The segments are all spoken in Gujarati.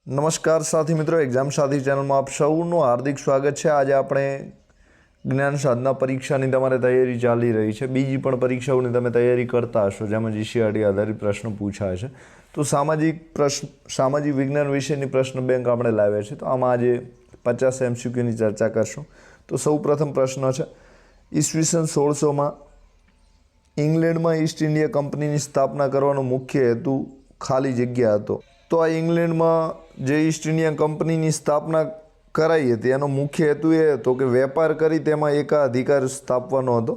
નમસ્કાર સાથી મિત્રો, એક્ઝામ સાથી ચેનલમાં આપ સૌનું હાર્દિક સ્વાગત છે। આજે આપણે જ્ઞાન સાધના પરીક્ષાની તમારે તૈયારી ચાલી રહી છે। બીજી પણ પરીક્ષાઓની તમે તૈયારી કરતા હશો જેમાં જીસીઆરટી આધારિત પ્રશ્નો પૂછાય છે। તો સામાજિક વિજ્ઞાન વિષયની પ્રશ્ન બેંક આપણે લાવ્યા છે। તો આમાં આજે 50 એમસીક્યુની ચર્ચા કરશું। તો સૌ પ્રથમ પ્રશ્ન છે, ઈસવીસન 1600માં ઇંગ્લેન્ડમાં ઈસ્ટ ઇન્ડિયા કંપનીની સ્થાપના કરવાનો મુખ્ય હેતુ ખાલી જગ્યા હતો। તો આ ઇંગ્લેન્ડમાં જે ઈસ્ટ ઇન્ડિયા કંપનીની સ્થાપના કરાઈ હતી એનો મુખ્ય હેતુ એ હતો કે વેપાર કરી તેમાં એકાધિકાર સ્થાપવાનો હતો।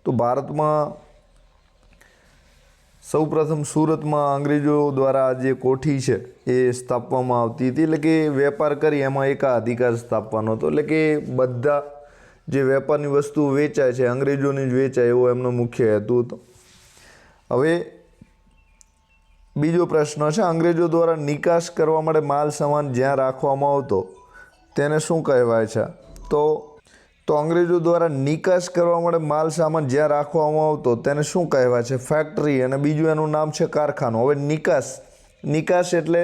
તો ભારતમાં સૌપ્રથમ સુરતમાં અંગ્રેજો દ્વારા જે કોઠી છે એ સ્થાપવામાં આવતી હતી, એટલે કે વેપાર કરી એમાં એકાધિકાર સ્થાપવાનો હતો, એટલે કે બધા જે વેપારની વસ્તુઓ વેચાય છે અંગ્રેજોની જ વેચાય એવો એમનો મુખ્ય હેતુ હતો। હવે બીજો પ્રશ્ન છે, અંગ્રેજો દ્વારા નિકાસ કરવા માટે માલ સામાન જ્યાં રાખવામાં આવતો તેને શું કહેવાય છે? તો અંગ્રેજો દ્વારા નિકાસ કરવા માટે માલ સામાન જ્યાં રાખવામાં આવતો તેને શું કહેવાય છે? ફેક્ટરી, અને બીજું એનું નામ છે કારખાનું। હવે નિકાસ એટલે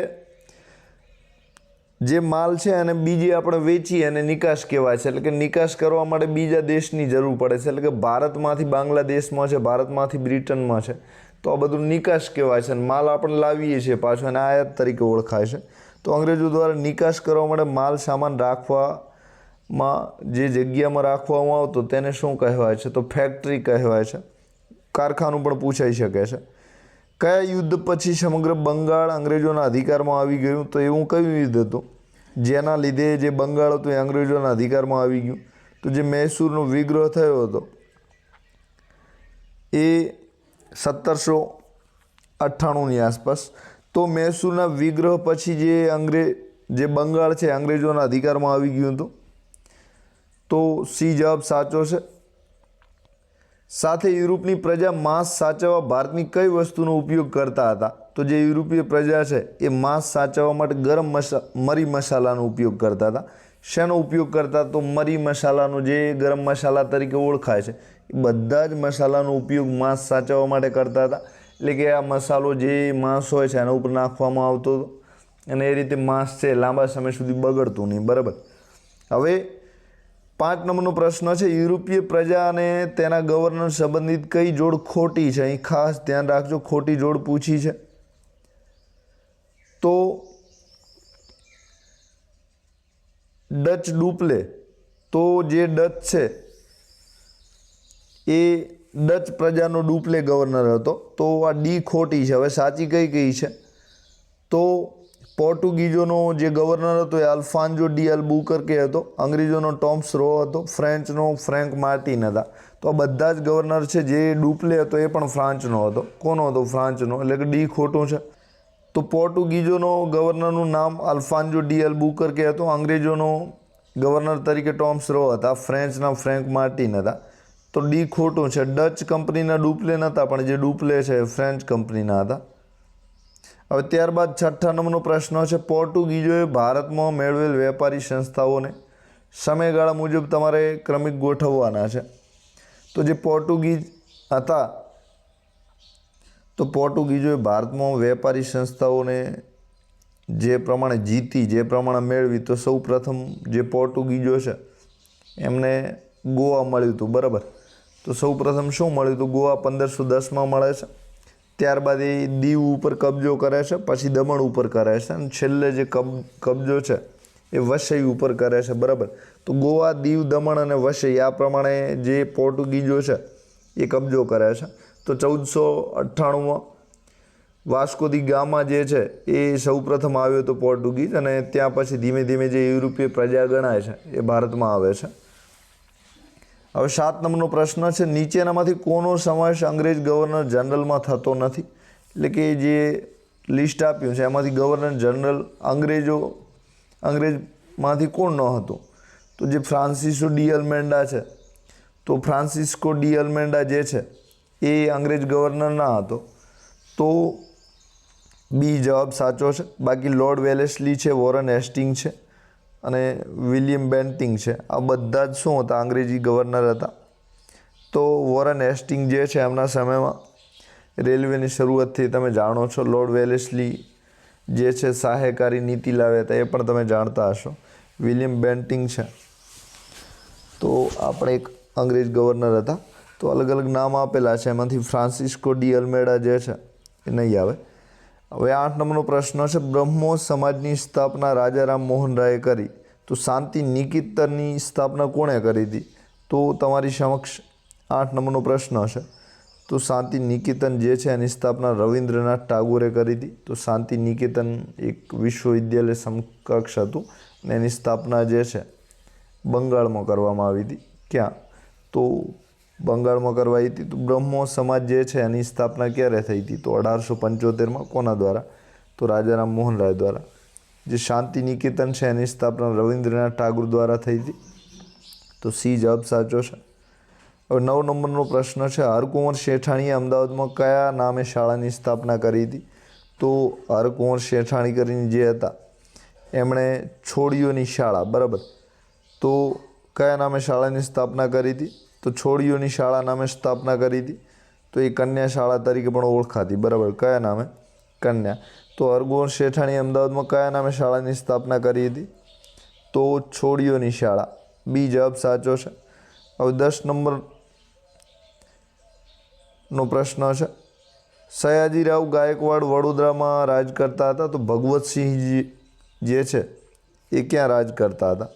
જે માલ છે એને બીજી આપણે વેચીએ અને નિકાસ કહેવાય છે, એટલે કે નિકાસ કરવા માટે બીજા દેશની જરૂર પડે છે, એટલે કે ભારતમાંથી બાંગ્લાદેશમાં છે, ભારતમાંથી બ્રિટનમાં છે, તો આ બધું નિકાસ કહેવાય છે। અને માલ આપણે લાવીએ છીએ પાછો એને આયાત તરીકે ઓળખાય છે। તો અંગ્રેજો દ્વારા નિકાસ કરવા માટે માલ સામાન રાખવામાં જે જગ્યામાં રાખવામાં આવતો તેને શું કહેવાય છે? તો ફેક્ટરી કહેવાય છે। કારખાનું પણ પૂછાઈ શકે છે। કયા યુદ્ધ પછી સમગ્ર બંગાળ અંગ્રેજોના અધિકારમાં આવી ગયું? તો એવું કયું યુદ્ધ હતું જેના લીધે જે બંગાળ હતું એ અંગ્રેજોના અધિકારમાં આવી ગયું? તો જે મૈસૂરનો વિગ્રહ થયો હતો એ 1798ની આસપાસ। તો મૈસૂરના વિગ્રહ પછી જે બંગાળ છે અંગ્રેજોના અધિકારમાં આવી ગયું હતું। તો સી જવાબ સાચો છે। સાથે યુરોપની પ્રજા માંસ સાચવવા ભારતની કઈ વસ્તુનો ઉપયોગ કરતા હતા? તો જે યુરોપીય પ્રજા છે એ માંસ સાચવવા માટે મરી મસાલાનો ઉપયોગ કરતા હતા। શેનો ઉપયોગ કરતા? તો મરી મસાલાનો, જે ગરમ મસાલા તરીકે ઓળખાય છે, એ બધા જ મસાલાનો ઉપયોગ માંસ સાચવવા માટે કરતા હતા, એટલે કે આ મસાલો જે માંસ હોય છે એના ઉપર નાખવામાં આવતો હતો અને એ રીતે માંસ છે લાંબા સમય સુધી બગડતું નહીં, બરાબર। હવે 5 નંબરનો પ્રશ્ન છે, યુરોપીય પ્રજા અને તેના ગવર્નર સંબંધિત કઈ જોડ ખોટી છે? અહીં ખાસ ધ્યાન રાખજો, ખોટી જોડ પૂછી છે। તો ડચ ડુપ્લે, તો જે ડચ છે એ ડચ પ્રજાનો ડુપ્લે ગવર્નર હતો, તો આ ડી ખોટી છે। હવે સાચી કઈ છે? તો પોર્ટુગીઝોનો જે ગવર્નર હતો એ અલ્ફાન્જો ડી અલ્બુકર્કે હતો, અંગ્રેજોનો ટોમ્સ રો હતો, ફ્રેન્ચનો ફ્રેન્ક માર્ટિન હતા। તો આ બધા જ ગવર્નર છે। જે ડુપ્લે હતો એ પણ ફ્રાન્સનો હતો। કોનો હતો? ફ્રાન્સનો, એટલે કે ડી ખોટું છે। તો પોર્ટુગીઝોનો ગવર્નરનું નામ અલ્ફાન્જો ડી અલ્બુકર્કે હતો, અંગ્રેજોનો ગવર્નર તરીકે ટોમ્સ રો હતા, ફ્રેન્ચના ફ્રેન્ક માર્ટિન હતા, તો ડી ખોટું છે। ડચ કંપનીના ડુપ્લે નહોતા, પણ જે ડુપ્લે છે એ ફ્રેન્ચ કંપનીના હતા। હવે ત્યારબાદ 6 નંબરનો પ્રશ્ન છે, પોર્ટુગીઝોએ ભારતમાં મેળવેલ વેપારી સંસ્થાઓને સમયગાળા મુજબ તમારે ક્રમિક ગોઠવવાના છે। તો જે પોર્ટુગીઝ હતા, તો પોર્ટુગીઝોએ ભારતમાં વેપારી સંસ્થાઓને જે પ્રમાણે જીતી, જે પ્રમાણે મેળવી, તો સૌ પ્રથમ જે પોર્ટુગીઝો છે એમને ગોવા મળ્યું હતું, બરાબર। તો સૌ પ્રથમ શું મળ્યું હતું? ગોવા 1510માં મળે છે। ત્યારબાદ એ દીવ ઉપર કબજો કરે છે, પછી દમણ ઉપર કરે છે, અને છેલ્લે જે કબજો છે એ વસઈ ઉપર કરે છે, બરાબર। તો ગોવા, દીવ, દમણ અને વસઈ આ પ્રમાણે જે પોર્ટુગીઝો છે એ કબજો કરે છે। તો 1498માં વાસ્કો દી ગામા જે છે એ સૌપ્રથમ આવ્યો હતો પોર્ટુગીઝ, અને ત્યાં પછી ધીમે ધીમે જે યુરોપીય પ્રજા ગણાય છે એ ભારતમાં આવે છે। હવે 7 નંબરનો પ્રશ્ન છે, નીચેનામાંથી કોનો સમાવેશ અંગ્રેજ ગવર્નર જનરલમાં થતો નથી? એટલે કે જે લિસ્ટ આપ્યું છે એમાંથી ગવર્નર જનરલ અંગ્રેજમાંથી કોણ ન હતું? તો જે ફ્રાન્સિસ્કો ડી અલ્મેન્ડા છે, તો ફ્રાન્સિસ્કો ડી અલ્મેન્ડા જે છે એ અંગ્રેજ ગવર્નર ના હતો, તો બી જવાબ સાચો છે। બાકી લોર્ડ વેલેસ્લી છે, વોરન હેસ્ટિંગ છે અને વિલિયમ બેન્ટિંગ છે, આ બધા જ શું હતા? અંગ્રેજી ગવર્નર હતા। તો વોરન હેસ્ટિંગ જે છે એમના સમયમાં રેલવેની શરૂઆતથી તમે જાણો છો, લોર્ડ વેલેસ્લી જે છે સહાયકારી નીતિ લાવ્યા હતા, એ પણ તમે જાણતા હશો. વિલિયમ બેન્ટિંગ છે, તો આપણે એક અંગ્રેજ ગવર્નર હતા. તો અલગ અલગ નામ આપેલા છે, એમાંથી ફ્રાન્સિસ્કો ડી અલ્મેડા જે છે એ નહીં આવે. હવે 8 નંબરનો પ્રશ્ન છે, બ્રહ્મો સમાજની સ્થાપના રાજા રામ મોહન રાયે કરી, તો શાંતિ નિકેતનની સ્થાપના કોણે કરી હતી? તો તમારી સમક્ષ 8 નંબરનો પ્રશ્ન છે. તો શાંતિ નિકેતન જે છે એની સ્થાપના રવિન્દ્રનાથ ટાગોરે કરી હતી. તો શાંતિ નિકેતન એક વિશ્વવિદ્યાલય સમકક્ષ હતું અને એની સ્થાપના જે છે બંગાળમાં કરવામાં આવી હતી. ક્યાં? તો બંગાળમાં કરવાઈ હતી. તો બ્રહ્મો સમાજ જે છે એની સ્થાપના ક્યારે થઈ હતી? તો 1875માં. કોના દ્વારા? તો રાજા રામ મોહન રાય દ્વારા. જે શાંતિ નિકેતન છે એની સ્થાપના રવિન્દ્રનાથ ટાગોર દ્વારા થઈ હતી. તો સી જવાબ સાચો છે. હવે 9 નંબરનો પ્રશ્ન છે, હરકુંવર શેઠાણીએ અમદાવાદમાં કયા નામે શાળાની સ્થાપના કરી હતી? તો હરકુંવર શેઠાણી કરીને જે હતા એમણે છોડીઓની શાળા, બરાબર, તો કયા નામે શાળાની સ્થાપના કરી હતી? તો છોડીઓની શાળા નામે સ્થાપના કરી હતી. તો એ કન્યા શાળા તરીકે પણ ઓળખાતી, બરાબર. કયા નામે? કન્યા. તો હરકુંવર શેઠાણીએ અમદાવાદમાં કયા નામે શાળાની સ્થાપના કરી હતી? તો છોડીઓની શાળા. બી જવાબ સાચો છે. હવે 10 નંબરનો પ્રશ્ન છે, સયાજીરાવ ગાયકવાડ વડોદરામાં રાજ કરતા હતા, તો ભગવતસિંહજી જે છે એ ક્યાં રાજ કરતા હતા?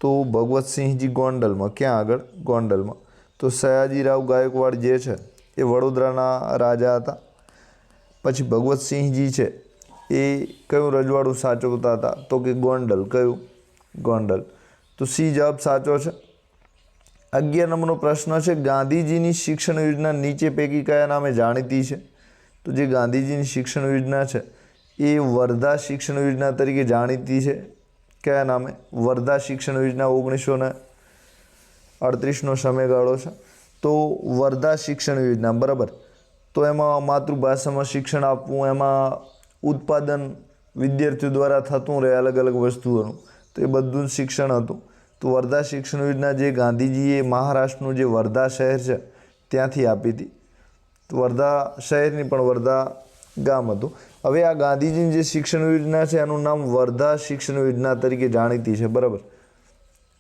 તો ભગવતસિંહજી ગોંડલમાં. ક્યાં આગળ? ગોંડલમાં. તો સયાજીરાવ ગાયકવાડ જે છે એ વડોદરાના રાજા હતા. પછી ભગવતસિંહજી છે એ કયું રજવાડું સાચવતા હતા? તો કે ગોંડલ. કયું? ગોંડલ. તો સી જવાબ સાચો છે. 11 નંબરનો પ્રશ્ન છે, ગાંધીજીની શિક્ષણ યોજના નીચે પૈકી કયા નામે જાણીતી છે? તો જે ગાંધીજીની શિક્ષણ યોજના છે એ વર્ધા શિક્ષણ યોજના તરીકે જાણીતી છે. કયા નામે? વર્ધા શિક્ષણ યોજના. 1938નો સમયગાળો છે. તો વર્ધા શિક્ષણ યોજના, બરાબર. તો એમાં માતૃભાષામાં શિક્ષણ આપવું, એમાં ઉત્પાદન વિદ્યાર્થીઓ દ્વારા થતું રહે અલગ અલગ વસ્તુઓનું, તો એ બધું જ શિક્ષણ હતું. તો વર્ધા શિક્ષણ યોજના જે ગાંધીજીએ મહારાષ્ટ્રનું જે વર્ધા શહેર છે ત્યાંથી આપી હતી. તો વર્ધા શહેરની પણ વર્ધા ગામ હતું. હવે આ ગાંધીજીની જે શિક્ષણ યોજના છે એનું નામ વર્ધા શિક્ષણ યોજના તરીકે જાણીતી છે, બરાબર.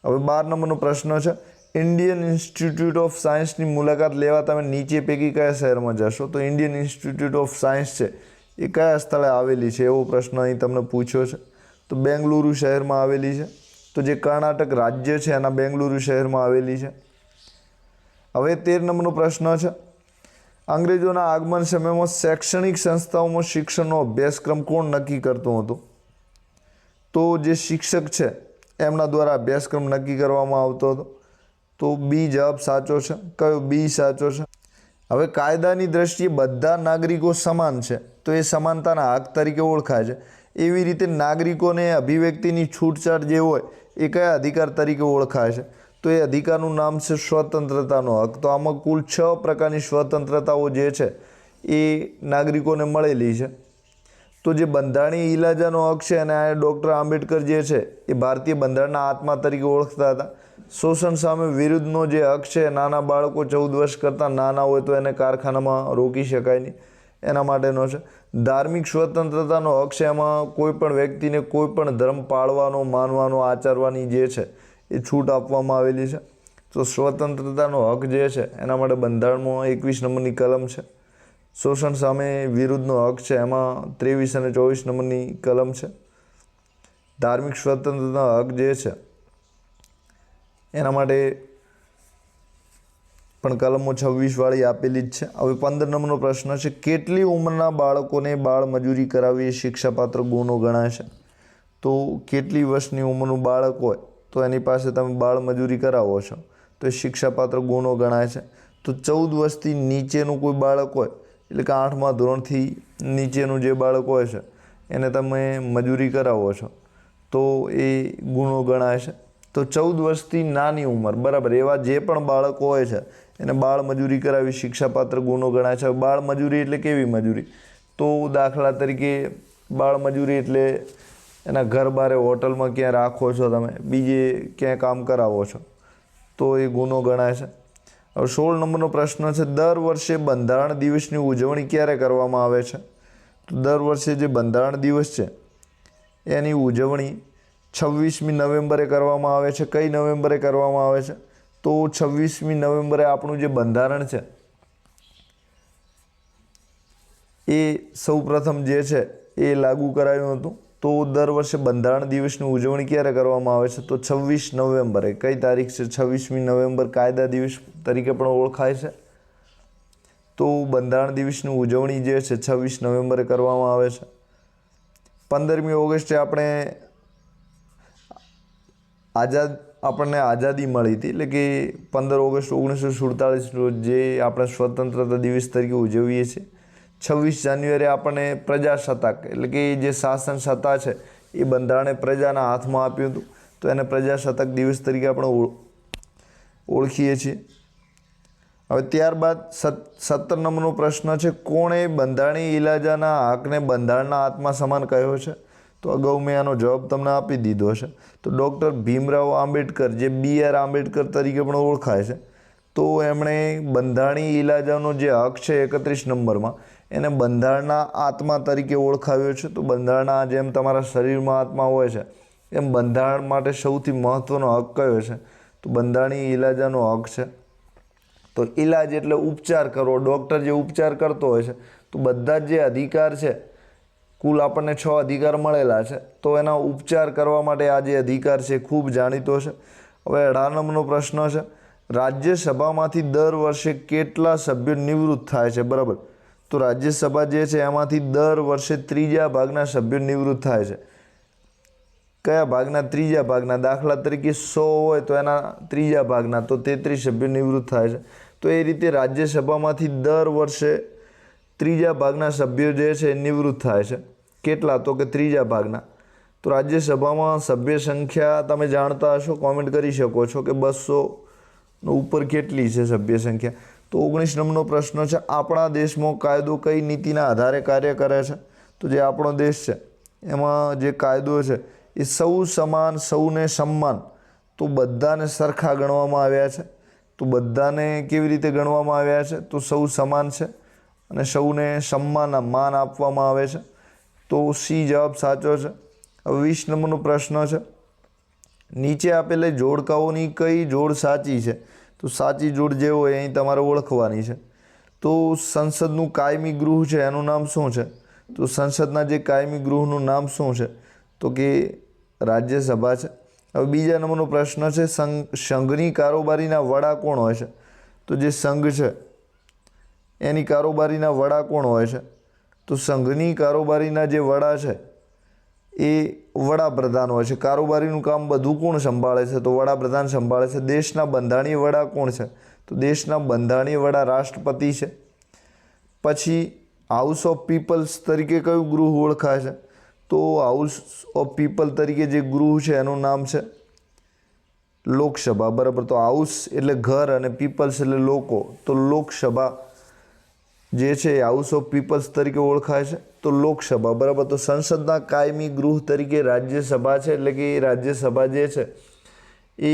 હવે 12 નંબરનો પ્રશ્ન છે, ઇન્ડિયન ઇન્સ્ટિટ્યૂટ ઓફ સાયન્સની મુલાકાત લેવા તમે નીચે પૈકી કયા શહેરમાં જશો? તો ઇન્ડિયન ઇન્સ્ટિટ્યૂટ ઓફ સાયન્સ છે એ કયા સ્થળે આવેલી છે? એવો પ્રશ્ન અહીં તમને પૂછ્યો છે. તો બેંગલુરુ શહેરમાં આવેલી છે. તો જે કર્ણાટક રાજ્ય છે એના બેંગલુરુ શહેરમાં આવેલી છે. હવે 13 નંબરનો પ્રશ્ન છે, અંગ્રેજોના આગમન સમયમાં શૈક્ષણિક સંસ્થાઓમાં શિક્ષણનો અભ્યાસક્રમ કોણ નક્કી કરતું હતું? તો જે શિક્ષક છે એમના દ્વારા અભ્યાસક્રમ નક્કી કરવામાં આવતો હતો. તો બી જવાબ સાચો છે. કયો? બી સાચો છે. હવે કાયદાની દ્રષ્ટિએ બધા નાગરિકો સમાન છે, તો એ સમાનતાના હક તરીકે ઓળખાય છે. એવી રીતે નાગરિકોને અભિવ્યક્તિની છૂટછાટ જે હોય એ કયા અધિકાર તરીકે ઓળખાય છે? તો એ અધિકારનું નામ છે સ્વતંત્રતાનો હક. તો આમાં કુલ 6 પ્રકારની સ્વતંત્રતાઓ જે છે એ નાગરિકોને મળેલી છે. તો જે બંધારણીય ઇલાજાનો હક છે અને ડૉક્ટર આંબેડકર જે છે એ ભારતીય બંધારણના આત્મા તરીકે ઓળખતા હતા. શોષણ સામે વિરુદ્ધનો જે હક છે, નાના બાળકો 14 વર્ષ કરતાં નાના હોય તો એને કારખાનામાં રોકી શકાય નહીં, એના માટેનો છે. ધાર્મિક સ્વતંત્રતાનો હક છે, એમાં કોઈ પણ વ્યક્તિને કોઈ પણ ધર્મ પાળવાનો, માનવાનો, આચરવાની જે છે એ છૂટ આપવામાં આવેલી છે. તો સ્વતંત્રતાનો હક જે છે એના માટે બંધારણમાં 21 નંબરની કલમ છે. શોષણ સામે વિરુદ્ધનો હક છે એમાં 23 અને 24 નંબરની કલમ છે. ધાર્મિક સ્વતંત્રતાનો હક જે છે એના માટે પણ કલમો 26 વાળી આપેલી જ છે. હવે 15 નંબરનો પ્રશ્ન છે, કેટલી ઉંમરના બાળકોને બાળ મજૂરી કરાવવી એ શિક્ષાપાત્ર ગુનો ગણાય છે? તો કેટલી વર્ષની ઉંમરનું બાળક હોય તો એની પાસે તમે બાળ મજૂરી કરાવો છો તો એ શિક્ષાપાત્ર ગુનો ગણાય છે. તો 14 વર્ષથી નીચેનું કોઈ બાળક હોય, એટલે કે 8મા ધોરણથી નીચેનું જે બાળક હોય છે એને તમે મજૂરી કરાવો છો તો એ ગુનો ગણાય છે. તો 14 વર્ષથી નાની ઉંમર, બરાબર, એવા જે પણ બાળકો હોય છે એને બાળ મજૂરી કરાવી શિક્ષાપાત્ર ગુનો ગણાય છે. બાળ મજૂરી એટલે કેવી મજૂરી? તો દાખલા તરીકે બાળ મજૂરી એટલે એના ઘર બારે હોટલમાં ક્યાં રાખો છો, તમે બીજે ક્યાંય કામ કરાવો છો તો એ ગુનો ગણાય છે. હવે 16 નંબરનો પ્રશ્ન છે, દર વર્ષે બંધારણ દિવસની ઉજવણી ક્યારે કરવામાં આવે છે? તો દર વર્ષે જે બંધારણ દિવસ છે એની ઉજવણી 26મી નવેમ્બરે કરવામાં આવે છે. કઈ નવેમ્બરે કરવામાં આવે છે? તો 26મી નવેમ્બરે આપણું જે બંધારણ છે એ સૌપ્રથમ જે છે એ લાગુ કરાયું હતું. તો દર વર્ષે બંધારણ દિવસની ઉજવણી ક્યારે કરવામાં આવે છે? તો 26 નવેમ્બરે. કઈ તારીખ છે? 26મી નવેમ્બર કાયદા દિવસ તરીકે પણ ઓળખાય છે. તો બંધારણ દિવસની ઉજવણી જે છે 26 નવેમ્બરે કરવામાં આવે છે. 15મી ઓગસ્ટે આપણને આઝાદી મળી હતી, એટલે કે 15 ઓગસ્ટ 1947 રોજ જે આપણે સ્વતંત્રતા દિવસ તરીકે ઉજવીએ છીએ. 26 જાન્યુઆરી આપણને પ્રજાસત્તાક એટલે કે જે શાસન સત્તા છે એ બંધારણે પ્રજાના હાથમાં આપ્યું હતું, તો એને પ્રજાસત્તાક દિવસ તરીકે આપણે ઓળખીએ છીએ. હવે ત્યારબાદ 17 નંબરનો પ્રશ્ન છે, કોણે બંધારણીય ઇલાજાના હકને બંધારણના આત્મા સમાન કહ્યો છે? તો અગાઉ મેં આનો જવાબ તમને આપી દીધો છે. તો ડૉક્ટર ભીમરાવ આંબેડકર, જે BR આંબેડકર તરીકે પણ ઓળખાય છે, તો એમણે બંધારણીય ઇલાજાનો જે હક છે 31 નંબરમાં એને બંધારણના આત્મા તરીકે ઓળખાવ્યો છે. તો બંધારણના જેમ તમારા શરીરમાં આત્મા હોય છે એમ બંધારણ માટે સૌથી મહત્ત્વનો હક કયો છે? તો બંધારણીય ઇલાજાનો હક છે. તો ઇલાજ એટલે ઉપચાર કરવો. ડૉક્ટર જે ઉપચાર કરતો હોય છે, તો બધા જ જે અધિકાર છે, કુલ આપણને 6 અધિકાર મળેલા છે, તો એના ઉપચાર કરવા માટે આ જે અધિકાર છે ખૂબ જાણીતો છે. હવે 18 નંબરનો પ્રશ્ન છે, રાજ્યસભામાંથી દર વર્ષે કેટલા સભ્યો નિવૃત્ત થાય છે? બરાબર. તો રાજ્યસભા જે છે એમાંથી દર વર્ષે 3 ભાગના સભ્યો નિવૃત્ત થાય છે. કયા ભાગના? 3 ભાગના. દાખલા તરીકે 100 હોય તો એના 3 ભાગના, તો 33 સભ્યો નિવૃત્ત થાય છે. તો એ રીતે રાજ્યસભામાંથી દર વર્ષે 3 ભાગના સભ્યો જે છે એ નિવૃત્ત થાય છે. કેટલા? તો કે 3 ભાગના. તો રાજ્યસભામાં સભ્ય સંખ્યા તમે જાણતા હશો, કોમેન્ટ કરી શકો છો કે 200 ઉપર કેટલી છે સભ્ય સંખ્યા. તો 19 નંબરનો પ્રશ્ન છે, આપણા દેશમાં કાયદો કઈ નીતિના આધારે કાર્ય કરે છે? તો જે આપણો દેશ છે એમાં જે કાયદો છે એ સૌ સમાન, સૌને સન્માન, તો બધાને સરખા ગણવામાં આવ્યા છે. તો બધાને કેવી રીતે ગણવામાં આવ્યા છે? તો સૌ સમાન છે અને સૌને સન્માન, માન આપવામાં આવે છે. તો C જવાબ સાચો છે. હવે 20 નંબરનો પ્રશ્ન છે, નીચે આપેલા જોડકાઓની કઈ જોડ સાચી છે? તો સાચી જોડ જે હોય અહીં તમારે ઓળખવાની છે. તો સંસદનું કાયમી ગૃહ છે એનું નામ શું છે? તો સંસદના જે કાયમી ગૃહનું નામ શું છે? તો કે રાજ્યસભા છે. હવે બીજા નંબરનો પ્રશ્ન છે, સંઘની કારોબારીના વડા કોણ હોય છે? તો જે સંઘ છે એની કારોબારીના વડા કોણ હોય છે? તો સંઘની કારોબારીના જે વડા છે એ વડાપ્રધાન હોય છે. કારોબારીનું કામ બધું કોણ સંભાળે છે? તો વડાપ્રધાન સંભાળે છે. દેશના બંધારણીય વડા કોણ છે? તો દેશના બંધારણીય વડા રાષ્ટ્રપતિ છે. પછી હાઉસ ઓફ પીપલ્સ તરીકે કયું ગૃહ ઓળખાય છે? તો હાઉસ ઓફ પીપલ તરીકે જે ગૃહ છે એનું નામ છે લોકસભા. બરાબર. તો હાઉસ એટલે ઘર અને પીપલ્સ એટલે લોકો, તો લોકસભા જે છે એ હાઉસ ઓફ પીપલ્સ તરીકે ઓળખાય છે. તો લોકસભા. બરાબર. તો સંસદના કાયમી ગૃહ તરીકે રાજ્યસભા છે, એટલે કે એ રાજ્યસભા જે છે એ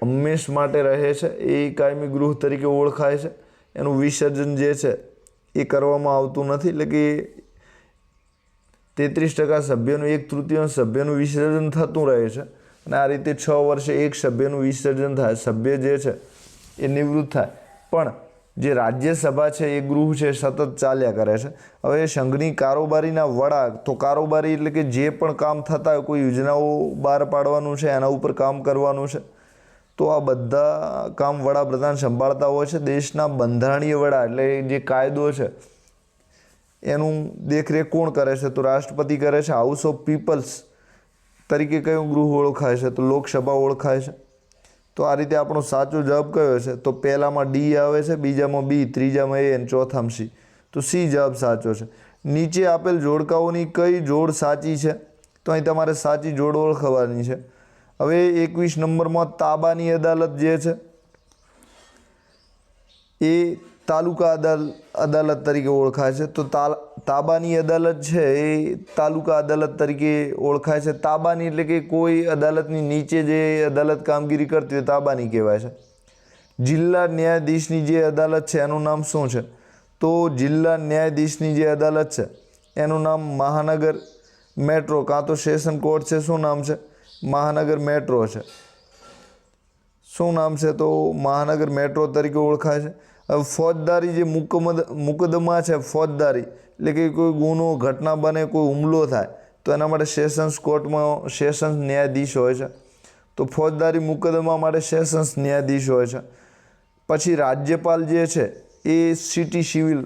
હંમેશ માટે રહે છે, એ કાયમી ગૃહ તરીકે ઓળખાય છે. એનું વિસર્જન જે છે એ કરવામાં આવતું નથી, એટલે કે 33% સભ્યોનું 1/3 સભ્યનું વિસર્જન થતું રહે છે અને આ રીતે 6 વર્ષે એક સભ્યનું વિસર્જન થાય, સભ્ય જે છે એ નિવૃત્ત થાય. પણ જે રાજ્યસભા છે એ ગૃહ છે સતત ચાલ્યા કરે છે. હવે સંઘની કારોબારીના વડા, તો કારોબારી એટલે કે જે પણ કામ થતા હોય, કોઈ યોજનાઓ બહાર પાડવાનું છે, એના ઉપર કામ કરવાનું છે, તો આ બધા કામ વડાપ્રધાન સંભાળતા હોય છે. દેશના બંધારણીય વડા એટલે જે કાયદો છે એનું દેખરેખ કોણ કરે છે? તો રાષ્ટ્રપતિ કરે છે. હાઉસ ઓફ પીપલ્સ તરીકે કયું ગૃહ ઓળખાય છે? તો લોકસભા ઓળખાય છે. તો આ રીતે આપણો સાચો જવાબ કયો છે? તો પહેલામાં D આવે છે, બીજામાં B, ત્રીજામાં A અને ચોથામાં C. તો C જવાબ સાચો છે. નીચે આપેલ જોડકાઓની કઈ જોડ સાચી છે? તો અહીં તમારે સાચી જોડ ઓળખવાની છે. હવે 21 નંબરમાં તાબાની અદાલત જે છે એ તાલુકા અદાલત તરીકે ઓળખાય છે. તો તાબાની અદાલત છે એ તાલુકા અદાલત તરીકે ઓળખાય છે. તાબાની એટલે કે કોઈ અદાલતની નીચે જે અદાલત કામગીરી કરતી હોય તાબાની કહેવાય છે. જિલ્લા ન્યાયાધીશની જે અદાલત છે એનું નામ શું છે? તો જિલ્લા ન્યાયાધીશની જે અદાલત છે એનું નામ મહાનગર મેટ્રો કાં તો સેશન કોર્ટ છે, શું નામ છે? મહાનગર મેટ્રો છે. શું નામ છે? તો મહાનગર મેટ્રો તરીકે ઓળખાય છે. હવે ફોજદારી જે મુકદ્દમા છે, ફોજદારી એટલે કે કોઈ ગુનો ઘટના બને, કોઈ હુમલો થાય તો એના માટે સેશન્સ કોર્ટમાં સેશન્સ ન્યાયાધીશ હોય છે. તો ફોજદારી મુકદ્દમા માટે સેશન્સ ન્યાયાધીશ હોય છે. પછી રાજ્યપાલ જે છે એ સિટી સિવિલ,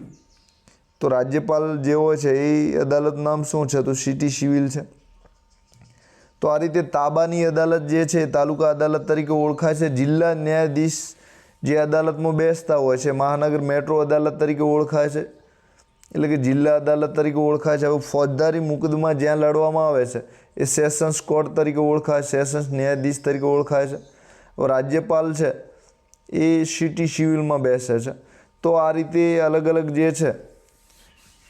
તો રાજ્યપાલ જે હોય છે એ અદાલતનું નામ શું છે? તો સિટી સિવિલ છે. તો આ રીતે તાબાની અદાલત જે છે તાલુકા અદાલત તરીકે ઓળખાય છે. જિલ્લા ન્યાયાધીશ જે અદાલતમાં બેસતા હોય છે મહાનગર મેટ્રો અદાલત તરીકે ઓળખાય છે, એટલે કે જિલ્લા અદાલત તરીકે ઓળખાય છે. હવે ફોજદારી મુકદ્દમા જ્યાં લડવામાં આવે છે એ સેશન્સ કોર્ટ તરીકે ઓળખાય, સેશન્સ ન્યાયાધીશ તરીકે ઓળખાય છે. હવે રાજ્યપાલ છે એ સિટી સિવિલમાં બેસે છે. તો આ રીતે અલગ અલગ જે છે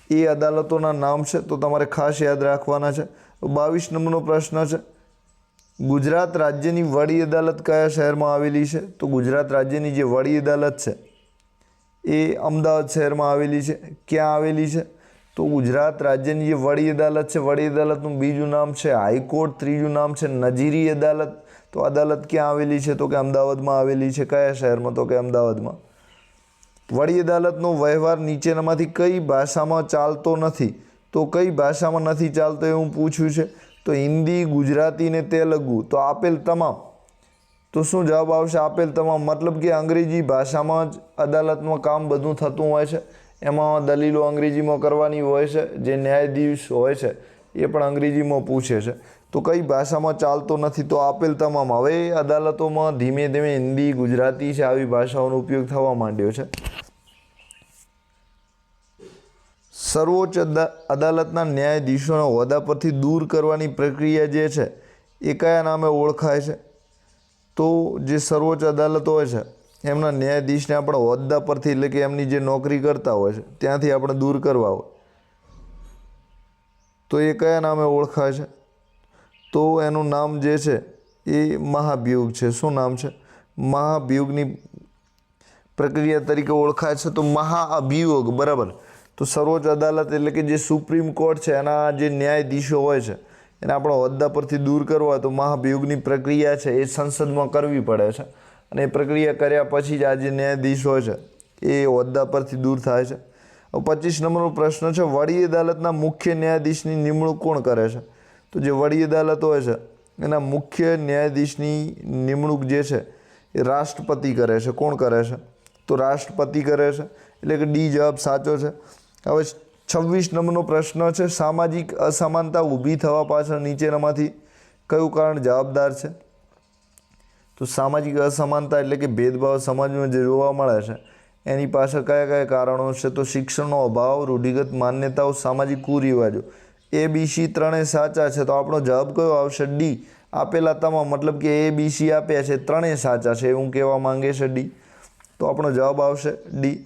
એ અદાલતોના નામ છે, તો તમારે ખાસ યાદ રાખવાના છે. 22 નંબરનો પ્રશ્ન છે, ગુજરાત રાજ્યની વડી અદાલત કયા શહેરમાં આવેલી છે? તો ગુજરાત રાજ્યની જે વડી અદાલત છે એ અમદાવાદ શહેરમાં આવેલી છે. ક્યાં આવેલી છે? તો ગુજરાત રાજ્યની જે વડી અદાલત છે, વડી અદાલતનું બીજું નામ છે હાઈકોર્ટ, ત્રીજું નામ છે નજીરી અદાલત. તો અદાલત ક્યાં આવેલી છે? તો કે અમદાવાદમાં આવેલી છે. કયા શહેરમાં? તો કે અમદાવાદમાં. વડી અદાલતનો વ્યવહાર નીચેનામાંથી કઈ ભાષામાં ચાલતો નથી? તો કઈ ભાષામાં નથી ચાલતો એવું પૂછ્યું છે? તો હિન્દી, ગુજરાતી ને તેલુગુ. તો આપેલ તમામ. તો શું જવાબ આવશે? આપેલ તમામ મતલબ કે અંગ્રેજી ભાષામાં જ અદાલતમાં કામ બધું થતું હોય છે. એમાં દલીલો અંગ્રેજીમાં કરવાની હોય છે. જે ન્યાયાધીશ હોય છે એ પણ અંગ્રેજીમાં પૂછે છે. તો કઈ ભાષામાં ચાલતો નથી? તો આપેલ તમામ. હવે અદાલતોમાં ધીમે ધીમે હિન્દી, ગુજરાતી છે આવી ભાષાઓનો ઉપયોગ થવા માંડ્યો છે. સર્વોચ્ચ અદાલતના ન્યાયાધીશોના હોદ્દા પરથી દૂર કરવાની પ્રક્રિયા જે છે એ કયા નામે ઓળખાય છે? તો જે સર્વોચ્ચ અદાલત હોય છે એમના ન્યાયાધીશને આપણે હોદ્દા પરથી એટલે કે એમની જે નોકરી કરતા હોય છે ત્યાંથી આપણે દૂર કરવા હોય તો એ કયા નામે ઓળખાય છે? તો એનું નામ જે છે એ મહાભિયોગ છે. શું નામ છે? મહાભિયોગની પ્રક્રિયા તરીકે ઓળખાય છે. તો મહાઅભિયોગ, બરાબર. તો સર્વોચ્ચ અદાલત એટલે કે જે સુપ્રીમ કોર્ટ છે એના જે ન્યાયાધીશો હોય છે એને આપણા હોદ્દા પરથી દૂર કરવા તો મહાભિયોગની પ્રક્રિયા છે એ સંસદમાં કરવી પડે છે. અને એ પ્રક્રિયા કર્યા પછી જ આ જે ન્યાયાધીશ હોય છે એ હોદ્દા પરથી દૂર થાય છે. 25 નંબરનો પ્રશ્ન છે, વડી અદાલતના મુખ્ય ન્યાયાધીશની નિમણૂક કોણ કરે છે? તો જે વડી અદાલત હોય છે એના મુખ્ય ન્યાયાધીશની નિમણૂક જે છે એ રાષ્ટ્રપતિ કરે છે. કોણ કરે છે? તો રાષ્ટ્રપતિ કરે છે. એટલે કે ડી જવાબ સાચો છે. હવે 26 નંબરનો પ્રશ્ન છે, સામાજિક અસમાનતા ઊભી થવા પાછળ નીચેનામાંથી કયું કારણ જવાબદાર છે? તો સામાજિક અસમાનતા એટલે કે ભેદભાવ સમાજમાં જે જોવા મળે છે એની પાછળ કયા કયા કારણો છે? તો શિક્ષણનો અભાવ, રૂઢિગત માન્યતાઓ, સામાજિક કુરિવાજો. ABC ત્રણેય સાચા છે. તો આપણો જવાબ કયો આવશે? ડી. આપેલા તમામ મતલબ કે ABC આપ્યા છે ત્રણેય સાચા છે એવું કહેવા માંગે છે ડી. તો આપણો જવાબ આવશે ડી.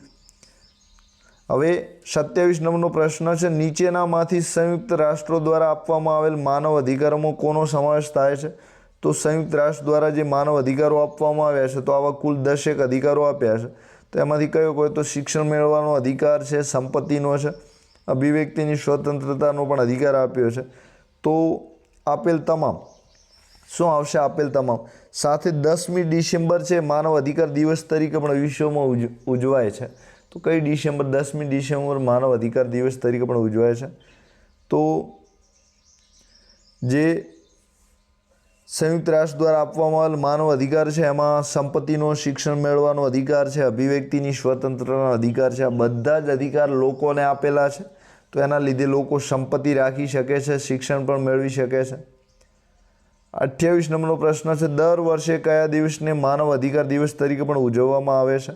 હવે 27 નંબરનો પ્રશ્ન છે, નીચેનામાંથી સંયુક્ત રાષ્ટ્રો દ્વારા આપવામાં આવેલ માનવ અધિકારોમાં કોનો સમાવેશ થાય છે? તો સંયુક્ત રાષ્ટ્ર દ્વારા જે માનવ અધિકારો આપવામાં આવ્યા છે તો આવા કુલ 10 અધિકારો આપ્યા છે. તો એમાંથી કયો કોઈ? તો શિક્ષણ મેળવવાનો અધિકાર છે, સંપત્તિનો છે, અભિવ્યક્તિની સ્વતંત્રતાનો પણ અધિકાર આપ્યો છે. તો આપેલ તમામ. શું આવશે? આપેલ તમામ. સાથે 10મી ડિસેમ્બર છે માનવ અધિકાર દિવસ તરીકે પણ વિશ્વમાં ઉજવાય છે. તો કઈ ડિસેમ્બર? 10મી ડિસેમ્બર માનવ અધિકાર દિવસ તરીકે પણ ઉજવાય છે. તો જે સંયુક્ત રાષ્ટ્ર દ્વારા આપવામાં આવેલ માનવ અધિકાર છે એમાં સંપત્તિનો, શિક્ષણ મેળવવાનો અધિકાર છે, અભિવ્યક્તિની સ્વતંત્રતાનો અધિકાર છે. આ બધા જ અધિકાર લોકોને આપેલા છે. તો એના લીધે લોકો સંપત્તિ રાખી શકે છે, શિક્ષણ પણ મેળવી શકે છે. 28 નંબરનો પ્રશ્ન છે, દર વર્ષે કયા દિવસને માનવ અધિકાર દિવસ તરીકે પણ ઉજવવામાં આવે છે?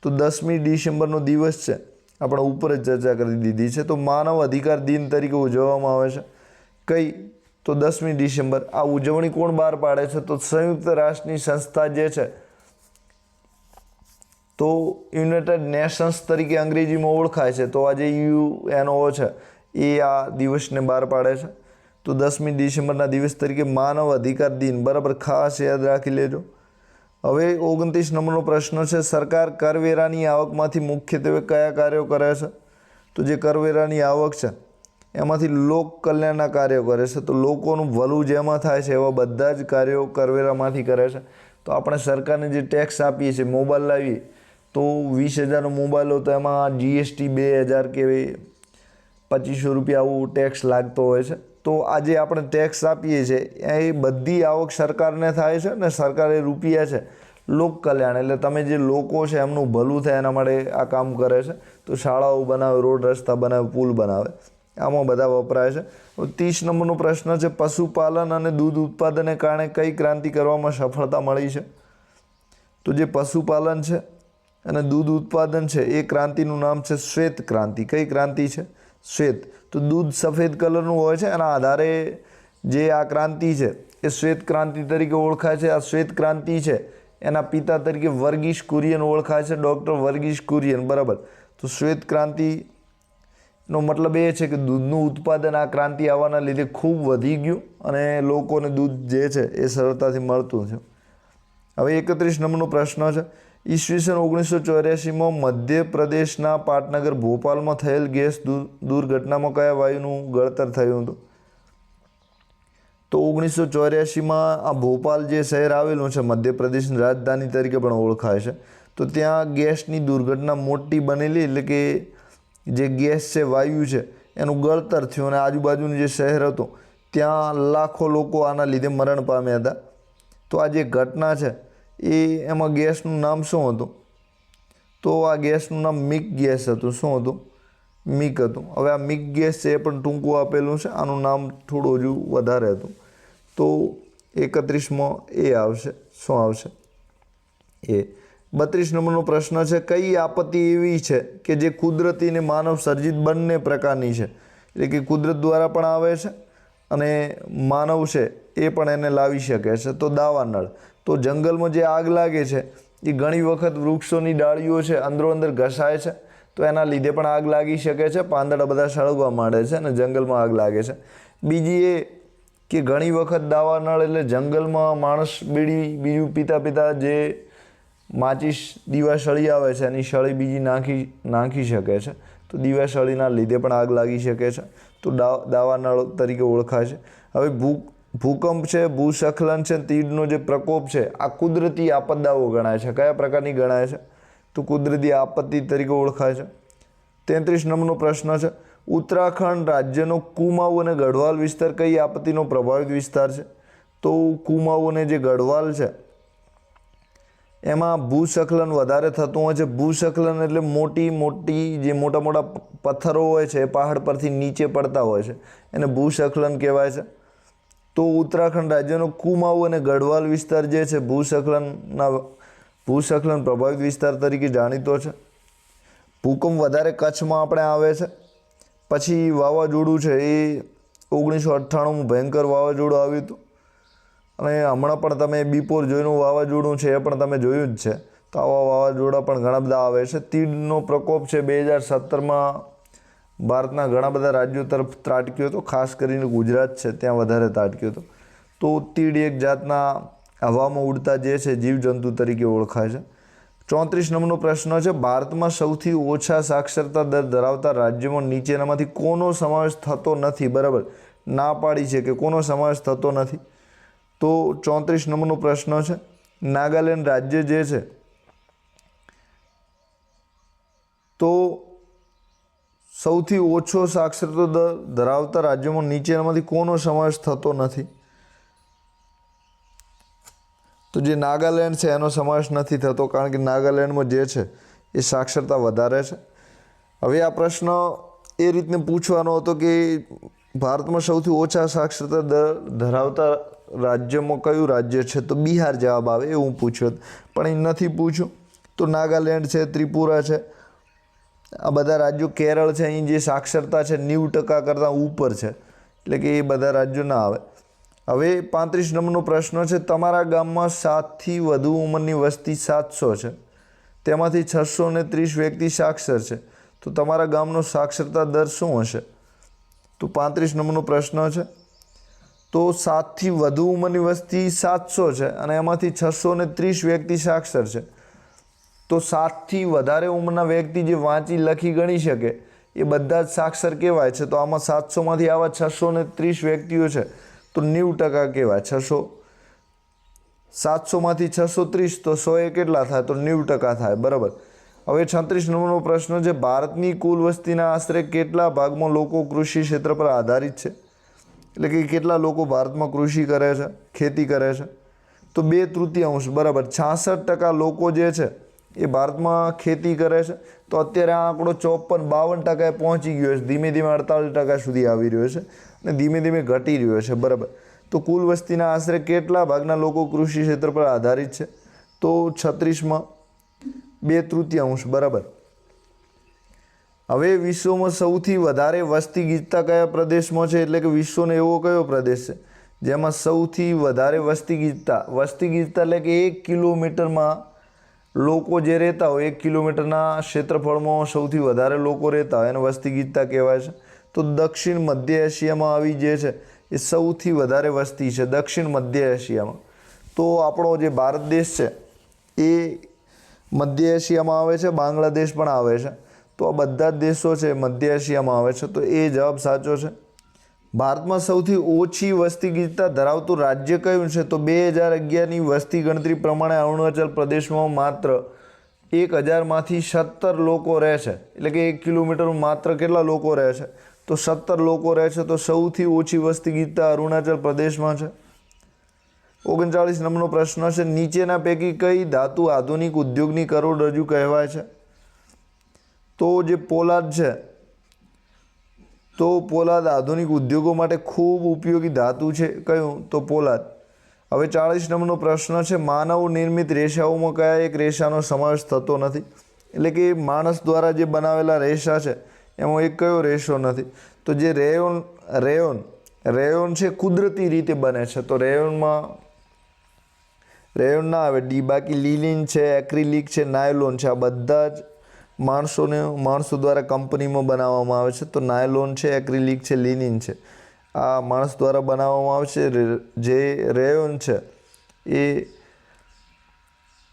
તો 10મી ડિસેમ્બરનો દિવસ છે આપણે ઉપર જ ચર્ચા કરી દીધી છે. તો માનવ અધિકાર દિન તરીકે ઉજવવામાં આવે છે. કઈ? તો 10મી ડિસેમ્બર. આ ઉજવણી કોણ બહાર પાડે છે? તો સંયુક્ત રાષ્ટ્રની સંસ્થા જે છે તો યુનાઇટેડ નેશન્સ તરીકે અંગ્રેજીમાં ઓળખાય છે. તો આ જે UNO છે એ આ દિવસને બહાર પાડે છે. તો 10મી ડિસેમ્બરના દિવસ તરીકે માનવ અધિકાર દિન, બરાબર, ખાસ યાદ રાખી લેજો. હવે 29 નંબરનો પ્રશ્ન છે, સરકાર કરવેરાની આવકમાંથી મુખ્યત્વે કયા કાર્યો કરે છે? તો જે કરવેરાની આવક છે એમાંથી લોક કલ્યાણના કાર્યો કરે છે. તો લોકોનું ભલું જેમાં થાય છે એવા બધા જ કાર્યો કરવેરામાંથી કરે છે. તો આપણે સરકારને જે ટેક્સ આપીએ છીએ, મોબાઈલ લાવીએ તો 20,000નો મોબાઈલ હોય તો એમાં GST 2,000 કે 2,500 રૂપિયા આવું ટેક્સ લાગતો હોય છે. તો આ જે આપણે ટેક્સ આપીએ છીએ એ બધી આવક સરકારને થાય છે ને સરકારે રૂપિયા છે લોક કલ્યાણ એટલે તમે જે લોકો છે એમનું ભલું થાય એના માટે આ કામ કરે છે. તો શાળાઓ બનાવે, રોડ રસ્તા બનાવે, પુલ બનાવે, આમાં બધા વપરાય છે. 30 નંબરનો પ્રશ્ન છે, પશુપાલન અને દૂધ ઉત્પાદનને કારણે કઈ ક્રાંતિ કરવામાં સફળતા મળી છે? તો જે પશુપાલન છે અને દૂધ ઉત્પાદન છે એ ક્રાંતિનું નામ છે શ્વેત ક્રાંતિ. કઈ ક્રાંતિ છે? શ્વેત. તો દૂધ સફેદ કલરનું હોય છે, એના આધારે જે આ ક્રાંતિ છે એ શ્વેત ક્રાંતિ તરીકે ઓળખાય છે. આ શ્વેત ક્રાંતિ છે એના પિતા તરીકે વર્ગીસ કુરિયન ઓળખાય છે, ડૉક્ટર વર્ગીસ કુરિયન. બરાબર. તો શ્વેત ક્રાંતિનો મતલબ એ છે કે દૂધનું ઉત્પાદન આ ક્રાંતિ આવવાના લીધે ખૂબ વધી ગયું અને લોકોને દૂધ જે છે એ સરળતાથી મળતું છે. હવે 31 નંબરનો પ્રશ્ન છે, ઈસવીસન 1984માં મધ્યપ્રદેશના પાટનગર ભોપાલમાં થયેલ ગેસ દુર્ઘટનામાં કયા વાયુનું ગળતર થયું હતું? તો 1984માં આ ભોપાલ જે શહેર આવેલું છે મધ્યપ્રદેશની રાજધાની તરીકે પણ ઓળખાય છે. તો ત્યાં ગેસની દુર્ઘટના મોટી બનેલી, એટલે કે જે ગેસ છે, વાયુ છે, એનું ગળતર થયું અને આજુબાજુનું જે શહેર હતું ત્યાં લાખો લોકો આના લીધે મરણ પામ્યા હતા. તો આ જે ઘટના છે એમાં ગેસનું નામ શું હતું? તો આ ગેસનું નામ મિક ગેસ હતું. શું હતું? મિક હતું. હવે આ મિક ગેસ છે એ પણ ટૂંકું આપેલું છે, આનું નામ થોડું હજુ વધારે હતું. તો 31માં એ આવશે. શું આવશે? એ. 32 નંબરનો પ્રશ્ન છે, કઈ આપત્તિ એવી છે કે જે કુદરતી અને માનવ સર્જિત બંને પ્રકારની છે? એટલે કે કુદરત દ્વારા પણ આવે છે અને માનવ છે એ પણ એને લાવી શકે છે. તો દાવાનળ. તો જંગલમાં જે આગ લાગે છે એ ઘણી વખત વૃક્ષોની ડાળીઓ છે અંદરો અંદર ઘસાય છે, તો એના લીધે પણ આગ લાગી શકે છે. પાંદડા બધા સળગવા માંડે છે અને જંગલમાં આગ લાગે છે. બીજી એ કે ઘણી વખત દાવાનળ એટલે જંગલમાં માણસ બીજું પીતા જે માચીસ દીવાસળી આવે છે એની સળી બીજી નાખી શકે છે, તો દીવાસળીના લીધે પણ આગ લાગી શકે છે. તો દાવાનળ તરીકે ઓળખાય છે. હવે ભૂકંપ છે, ભૂસ્ખલન છે, તીડનો જે પ્રકોપ છે, આ કુદરતી આપદાઓ ગણાય છે. કયા પ્રકારની ગણાય છે? તો કુદરતી આપત્તિ તરીકે ઓળખાય છે. 33 નંબરનો પ્રશ્ન છે, ઉત્તરાખંડ રાજ્યનો કુમાઉં અને ગઢવાલ વિસ્તાર કઈ આપત્તિનો પ્રભાવિત વિસ્તાર છે? તો કુમાઉં અને જે ગઢવાલ છે એમાં ભૂસ્ખલન વધારે થતું હોય છે. ભૂસ્ખલન એટલે મોટી જે મોટા પથ્થરો હોય છે એ પહાડ પરથી નીચે પડતા હોય છે, એને ભૂસ્ખલન કહેવાય છે. તો ઉત્તરાખંડ રાજ્યનો કુમાઉં અને ગઢવાલ વિસ્તાર જે છે ભૂસ્ખલન પ્રભાવિત વિસ્તાર તરીકે જાણીતો છે. ભૂકંપ વધારે કચ્છમાં આપણે આવે છે. પછી વાવાઝોડું છે એ 1998માં ભયંકર વાવાઝોડું આવ્યું હતું અને હમણાં પણ તમે બિપોર જોઈનું વાવાઝોડું છે એ પણ તમે જોયું જ છે. તો આવા વાવાઝોડા પણ ઘણા બધા આવે છે. તીડનો પ્રકોપ છે 2017માં ભારતના ઘણા બધા રાજ્યો તરફ ત્રાટક્યો હતો, ખાસ કરીને ગુજરાત છે ત્યાં વધારે ત્રાટક્યો હતો. તો તીડ એક જાતના હવામાં ઉડતા જે છે જીવજંતુ તરીકે ઓળખાય છે. 34 નંબરનો પ્રશ્ન છે, ભારતમાં સૌથી ઓછા સાક્ષરતા દર ધરાવતા રાજ્યોમાં નીચેનામાંથી કોનો સમાવેશ થતો નથી? બરાબર, ના પાડી છે કે કોનો સમાવેશ થતો નથી. તો 34 નંબરનો પ્રશ્ન છે, નાગાલેન્ડ રાજ્ય જે છે તો સૌથી ઓછો સાક્ષરતા દર ધરાવતા રાજ્યોમાં નીચેનામાંથી કોનો સમાવેશ થતો નથી? તો જે નાગાલેન્ડ છે એનો સમાવેશ નથી થતો, કારણ કે નાગાલેન્ડમાં જે છે એ સાક્ષરતા વધારે છે. હવે આ પ્રશ્ન એ રીતને પૂછવાનો હતો કે ભારતમાં સૌથી ઓછા સાક્ષરતા દર ધરાવતા રાજ્યમાં કયું રાજ્ય છે? તો બિહાર જવાબ આવે એવું પૂછ્યું હતું, પણ એ નથી પૂછ્યું. તો નાગાલેન્ડ છે, ત્રિપુરા છે, આ બધા રાજ્યો, કેરળ છે, અહીં જે સાક્ષરતા છે 90% કરતાં ઉપર છે, એટલે કે એ બધા રાજ્યો ના આવે. હવે 35 નંબરનો પ્રશ્ન છે, તમારા ગામમાં 7થી વધુ ઉંમરની વસ્તી 700 છે, તેમાંથી 630 વ્યક્તિ સાક્ષર છે, તો તમારા ગામનો સાક્ષરતા દર શું હશે? તો 35 નંબરનો પ્રશ્ન છે. તો 7થી વધુ ઉંમરની વસ્તી 700 છે અને એમાંથી 630 વ્યક્તિ સાક્ષર છે. તો 7થી વધારે ઉંમરના વ્યક્તિ જે વાંચી લખી ગણી શકે એ બધા જ સાક્ષર કહેવાય છે. તો આમાં 700માંથી આવા 630 વ્યક્તિઓ છે તો 90% કહેવાય. 700માંથી 630 તો 100 એ કેટલા થાય તો 90% થાય. બરાબર. હવે 36 નંબરનો પ્રશ્ન છે, ભારતની કુલ વસ્તીના આશરે કેટલા ભાગમાં લોકો કૃષિ ક્ષેત્ર પર આધારિત છે? એટલે કે કેટલા લોકો ભારતમાં કૃષિ કરે છે, ખેતી કરે છે? તો 2/3. બરાબર. 66% લોકો જે છે એ ભારતમાં ખેતી કરે છે. તો અત્યારે આ આંકડો 52% પહોંચી ગયો છે. ધીમે ધીમે 48% સુધી આવી રહ્યો છે અને ધીમે ધીમે ઘટી રહ્યો છે. બરાબર. તો કુલ વસ્તીના આશરે કેટલા ભાગના લોકો કૃષિ ક્ષેત્ર પર આધારિત છે? તો 36માં 2/3. બરાબર. હવે વિશ્વમાં સૌથી વધારે વસ્તી ગીચતા કયા પ્રદેશમાં છે? એટલે કે વિશ્વનો એવો કયો પ્રદેશ છે જેમાં સૌથી વધારે વસ્તી ગીચતા એટલે કે 1 કિલોમીટરમાં લોકો જે રહેતા હોય, 1 કિલોમીટરના ક્ષેત્રફળમાં સૌથી વધારે લોકો રહેતા હોય એને વસ્તી ગીચતા કહેવાય છે. તો દક્ષિણ મધ્ય એશિયામાં આવી જે છે એ સૌથી વધારે વસ્તી છે, દક્ષિણ મધ્ય એશિયામાં. તો આપણો જે ભારત દેશ છે એ મધ્ય એશિયામાં આવે છે, બાંગ્લાદેશ પણ આવે છે. તો આ બધા જ દેશો છે મધ્ય એશિયામાં આવે છે. તો એ જવાબ સાચો છે. ભારતમાં સૌથી ઓછી વસ્તી ગીચતા ધરાવતું રાજ્ય કયું છે? તો 2011ની વસ્તી ગણતરી પ્રમાણે અરુણાચલ પ્રદેશમાં માત્ર 1000માંથી 17 લોકો રહે છે. એટલે કે 1 કિલોમીટરમાં માત્ર કેટલા લોકો રહે છે? તો 17 લોકો રહે છે. તો સૌથી ઓછી વસ્તી ગીચતા અરુણાચલ પ્રદેશમાં છે. 39 નંબરનો પ્રશ્ન છે, નીચેના પૈકી કઈ ધાતુ આધુનિક ઉદ્યોગની કરોડરજ્જુ કહેવાય છે? તો જે પોલાદ છે, તો પોલાદ આધુનિક ઉદ્યોગો માટે ખૂબ ઉપયોગી ધાતુ છે. કયું? તો પોલાદ. હવે 40 નંબરનો પ્રશ્ન છે, માનવ નિર્મિત રેસાઓમાં કયા એક રેસાનો સમાવેશ થતો નથી? એટલે કે માણસ દ્વારા જે બનાવેલા રેસા છે એમાં એક કયો રેસો નથી? તો જે રેયોન છે કુદરતી રીતે બને છે. તો રેયોન ના આવે ડી. બાકી લિનિન છે, એક્રિલિક છે, નાયલોન છે, આ બધા જ માણસો દ્વારા કંપનીમાં બનાવવામાં આવે છે. તો નાયલોન છે, એક્રિલિક છે, લિનિન છે, આ માણસ દ્વારા બનાવવામાં આવે છે. જે રેયોન છે એ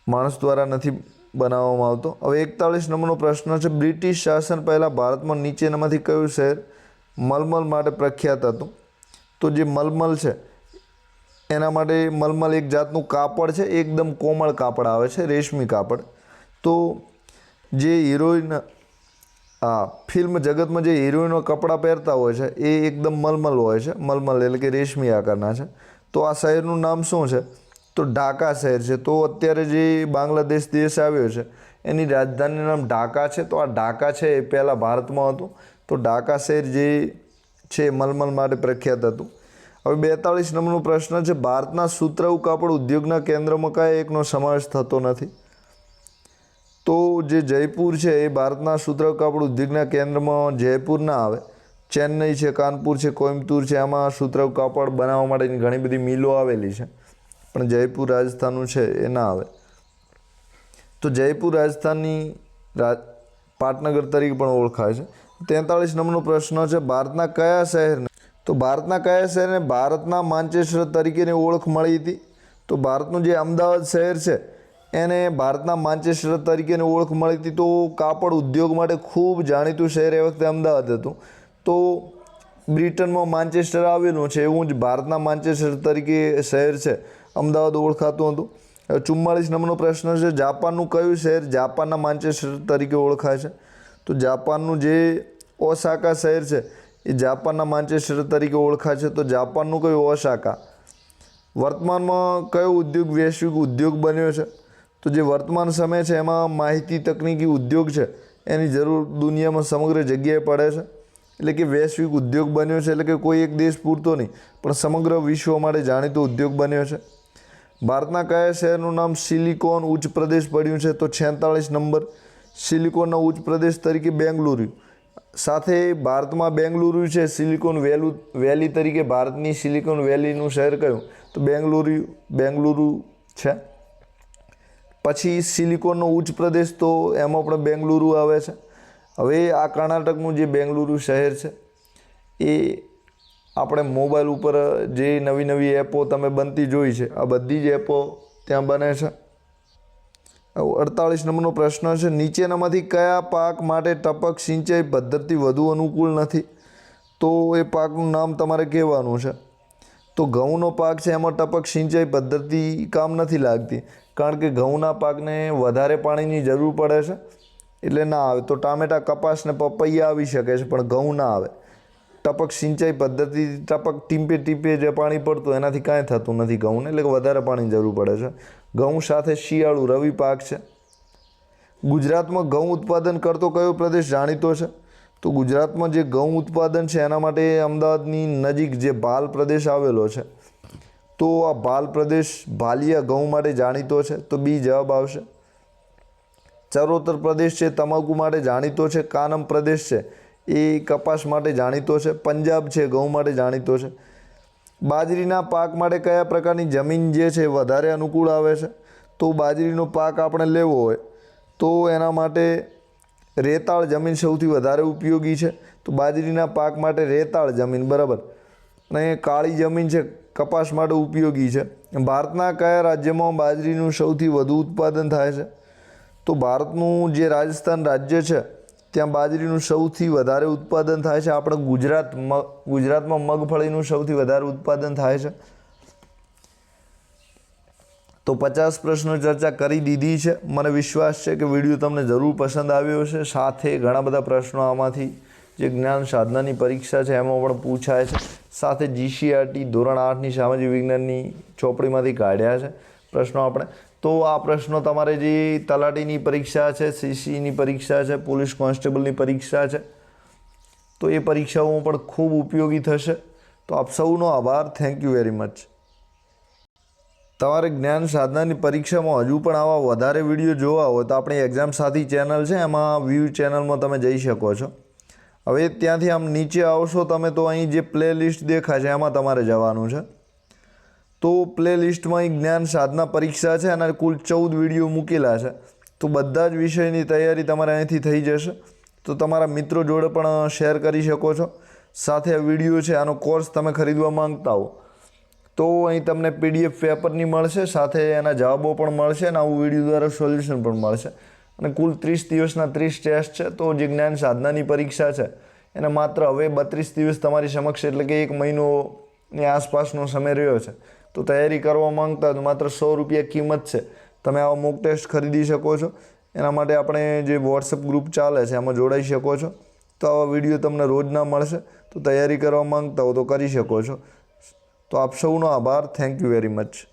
માણસ દ્વારા નથી બનાવવામાં આવતો. હવે 41 નંબરનો પ્રશ્ન છે, બ્રિટિશ શાસન પહેલાં ભારતમાં નીચેનામાંથી કયું શહેર મલમલ માટે પ્રખ્યાત હતું? તો જે મલમલ છે એના માટે મલમલ એક જાતનું કાપડ છે, એકદમ કોમળ કાપડ આવે છે, રેશમી કાપડ. તો જે હિરોઈન ફિલ્મ જગતમાં જે હિરોઈનો કપડાં પહેરતા હોય છે એ એકદમ મલમલ હોય છે. મલમલ એટલે કે રેશમી આકારના છે. તો આ શહેરનું નામ શું છે? તો ઢાકા શહેર છે. તો અત્યારે જે બાંગ્લાદેશ દેશ આવ્યો છે એની રાજધાનીનું નામ ઢાકા છે. તો આ ઢાકા છે એ પહેલાં ભારતમાં હતું. તો ઢાકા શહેર જે છે મલમલ માટે પ્રખ્યાત હતું. હવે 42 નંબરનો પ્રશ્ન છે, ભારતના સુતરાઉ કાપડ ઉદ્યોગના કેન્દ્રમાં કયા એકનો સમાવેશ થતો નથી? તો જે જયપુર છે એ ભારતના સુતરાઉ કાપડ ઉદ્યોગના કેન્દ્રમાં જયપુર ના આવે. ચેન્નઈ છે, કાનપુર છે, કોઇમ્બતુર છે, આમાં સુતરાઉ કાપડ બનાવવા માટેની ઘણી બધી મિલો આવેલી છે, પણ જયપુર રાજસ્થાનનું છે એ ના આવે. તો જયપુર રાજસ્થાનની પાટનગર તરીકે પણ ઓળખાય છે. 43 નંબરનો પ્રશ્ન છે, ભારતના કયા શહેરને ભારતના માન્ચેસ્ટર તરીકેની ઓળખ મળી હતી? તો ભારતનું જે અમદાવાદ શહેર છે એને ભારતના માન્ચેસ્ટર તરીકેની ઓળખ મળી હતી. તો કાપડ ઉદ્યોગ માટે ખૂબ જાણીતું શહેર એ વખતે અમદાવાદ હતું. તો બ્રિટનમાં માન્ચેસ્ટર આવેલું છે એવું જ ભારતના માન્ચેસ્ટર તરીકે શહેર છે અમદાવાદ ઓળખાતું હતું. 44 નંબરનો પ્રશ્ન છે, જાપાનનું કયું શહેર જાપાનના માન્ચેસ્ટર તરીકે ઓળખાય છે? તો જાપાનનું જે ઓસાકા શહેર છે એ જાપાનના માન્ચેસ્ટર તરીકે ઓળખાય છે. તો જાપાનનું કયું? ઓસાકા. વર્તમાનમાં કયો ઉદ્યોગ વૈશ્વિક ઉદ્યોગ બન્યો છે? તો જે વર્તમાન સમય છે એમાં માહિતી તકનીકી ઉદ્યોગ છે એની જરૂર દુનિયામાં સમગ્ર જગ્યાએ પડે છે. એટલે કે વૈશ્વિક ઉદ્યોગ બન્યો છે, એટલે કે કોઈ એક દેશ પૂરતો નહીં પણ સમગ્ર વિશ્વ માટે જાણીતો ઉદ્યોગ બન્યો છે. ભારતના કયા શહેરનું નામ સિલિકોન ઉચ્ચ પ્રદેશ પડ્યું છે? તો 46 નંબર, સિલિકોનના ઉચ્ચ પ્રદેશ તરીકે બેંગલુરુ. સાથે ભારતમાં બેંગલુરુ છે સિલિકોન વેલી તરીકે ભારતની સિલિકોન વેલીનું શહેર કયું? તો બેંગલુરુ છે. પછી સિલિકોનનો ઉચ્ચ પ્રદેશ તો એમાં પણ બેંગલુરુ આવે છે. હવે આ કર્ણાટકનું જે બેંગલુરુ શહેર છે એ આપણે મોબાઈલ ઉપર જે નવી નવી એપો તમે બનતી જોઈ છે આ બધી જ એપો ત્યાં બને છે. 48 નંબરનો પ્રશ્ન છે, નીચેનામાંથી કયા પાક માટે ટપક સિંચાઈ પદ્ધતિ વધુ અનુકૂળ નથી? તો એ પાકનું નામ તમારે કહેવાનું છે. તો ઘઉંનો પાક છે, એમાં ટપક સિંચાઈ પદ્ધતિ કામ નથી લાગતી, કારણ કે ઘઉંના પાકને વધારે પાણીની જરૂર પડે છે, એટલે ના આવે. તો ટામેટા, કપાસ ને પપૈયા આવી શકે છે, પણ ઘઉં ના આવે. ટપક સિંચાઈ પદ્ધતિ ટપક ટીપે ટીપે જે પાણી પડતું એનાથી કાંઈ થતું નથી ઘઉંને, એટલે કે વધારે પાણીની જરૂર પડે છે. ઘઉં સાથે શિયાળુ રવિ પાક છે. ગુજરાતમાં ઘઉં ઉત્પાદન કરતો કયો પ્રદેશ જાણીતો છે? તો ગુજરાતમાં જે ઘઉં ઉત્પાદન છે એના માટે અમદાવાદની નજીક જે ભાલ પ્રદેશ આવેલો છે, તો આ ભાલ પ્રદેશ ભાલિયા ઘઉં માટે જાણીતો છે, તો બી જવાબ આવશે. ચરોતર પ્રદેશ છે તમાકુ માટે જાણીતો છે. કાનમ પ્રદેશ છે એ કપાસ માટે જાણીતો છે. પંજાબ છે ઘઉં માટે જાણીતો છે. બાજરીના પાક માટે કયા પ્રકારની જમીન જે છે વધારે અનુકૂળ આવે છે? તો બાજરીનો પાક આપણે લેવો હોય તો એના માટે રેતાળ જમીન સૌથી વધારે ઉપયોગી છે. તો બાજરીના પાક માટે રેતાળ જમીન બરાબર. અને કાળી જમીન છે કપાસ માટે ઉપયોગી છે. ભારતના કયા રાજ્યમાં બાજરીનું સૌથી વધુ ઉત્પાદન થાય છે? તો ભારતનું જે રાજસ્થાન રાજ્ય છે ત્યાં બાજરીનું સૌથી વધારે ઉત્પાદન થાય છે. આપણે ગુજરાતમાં મગફળીનું સૌથી વધારે ઉત્પાદન થાય છે. તો 50 પ્રશ્નો ચર્ચા કરી દીધી છે. મને વિશ્વાસ છે કે વિડીયો તમને જરૂર પસંદ આવ્યો હશે. સાથે ઘણા બધા પ્રશ્નો આમાંથી જે જ્ઞાન સાધનાની પરીક્ષા છે એમાં પણ પૂછાય છે. સાથે GCRT ધોરણ 8ની સામાજિક વિજ્ઞાનની ચોપડીમાંથી કાઢ્યા છે પ્રશ્નો આપણે. તો આ પ્રશ્નો તમારે જે તલાટીની પરીક્ષા છે, CCની પરીક્ષા છે, પોલીસ કોન્સ્ટેબલની પરીક્ષા છે, તો એ પરીક્ષાઓમાં પણ ખૂબ ઉપયોગી થશે. તો આપ સૌનો આભાર. Thank you very much. તમારે જ્ઞાન સાધનાની પરીક્ષામાં હજુ પણ આવા વધારે વિડીયો જોવા હોય તો આપણી એક્ઝામ સાથી ચેનલ છે એમાં વ્યૂ ચેનલમાં તમે જઈ શકો છો. હવે ત્યાંથી આમ નીચે આવશો તમે તો અહીં જે પ્લે લિસ્ટ દેખાય છે એમાં તમારે જવાનું છે. તો પ્લે લિસ્ટમાં જ્ઞાન સાધના પરીક્ષા છે અને કુલ 14 વિડીયો મૂકેલા છે. તો બધા જ વિષયની તૈયારી તમારે અહીંથી થઈ જશે. તો તમારા મિત્રો જોડે પણ શેર કરી શકો છો. સાથે આ વિડીયો છે આનો કોર્સ તમે ખરીદવા માંગતા હો તો અહીં તમને PDF પેપરની મળશે, સાથે એના જવાબો પણ મળશે અને આવું વિડીયો દ્વારા સોલ્યુશન પણ મળશે. અને કુલ 30 દિવસના 30 ટેસ્ટ છે. તો જે જ્ઞાન સાધનાની પરીક્ષા છે એને માત્ર હવે 32 દિવસ તમારી સમક્ષ, એટલે કે 1 મહિનોની આસપાસનો સમય રહ્યો છે. તો તૈયારી કરવા માંગતા તો માત્ર 100 રૂપિયા કિંમત છે. તમે આવા મોક ટેસ્ટ ખરીદી શકો છો. એના માટે આપણે જે WhatsApp ગ્રુપ ચાલે છે એમાં જોડાઈ શકો છો. તો આવા વિડીયો તમને રોજના મળશે. તો તૈયારી કરવા માંગતા હો તો કરી શકો છો. તો આપ સૌનો આભાર. Thank you very much.